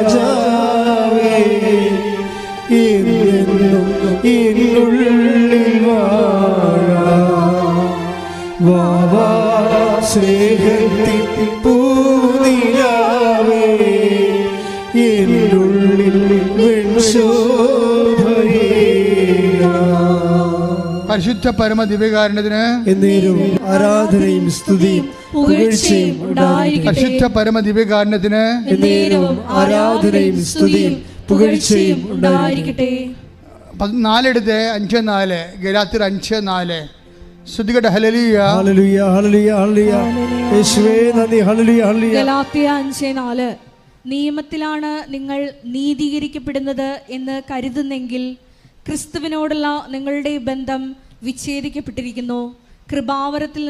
സ്നേഹരാജാവേ എന്നെന്നും എന്നുള്ളിൽ വാവാ സ്നേഹത്തിൻ പൂനിലാവേ എന്നുള്ളിൽ പരിശുദ്ധ പരമ ദിവ്യകാരുണ്യത്തിന് എന്നേരും ആരാധനയും സ്തുതിയും പുകഴ്ചയും ഉണ്ടായിരിക്കട്ടെ. പരിശുദ്ധ പരമ ദിവ്യകാരുണ്യത്തിന് എന്നേരും ആരാധനയും സ്തുതിയും പുകഴ്ചയും ഉണ്ടായിരിക്കട്ടെ. 4:5-4 ഗലാത്യർ 5:4 സ്തുതികട്ടെ. ഹല്ലേലൂയ ഹല്ലേലൂയ ഹല്ലേലൂയ ഹല്ലേലൂയ യേശുവേ നന്ദി. Hallelujah hallelujah. ഗലാത്യർ 5:4 നിയമത്തിലാണ് നിങ്ങൾ നീതീകരിക്കപ്പെടുന്നത് എന്ന് കരുതുന്നെങ്കിൽ ക്രിസ്തുവിനോടുള്ള നിങ്ങളുടെ ബന്ധം വിച്ഛേദിക്കപ്പെട്ടിരിക്കുന്നു. കൃപാവരത്തിൽ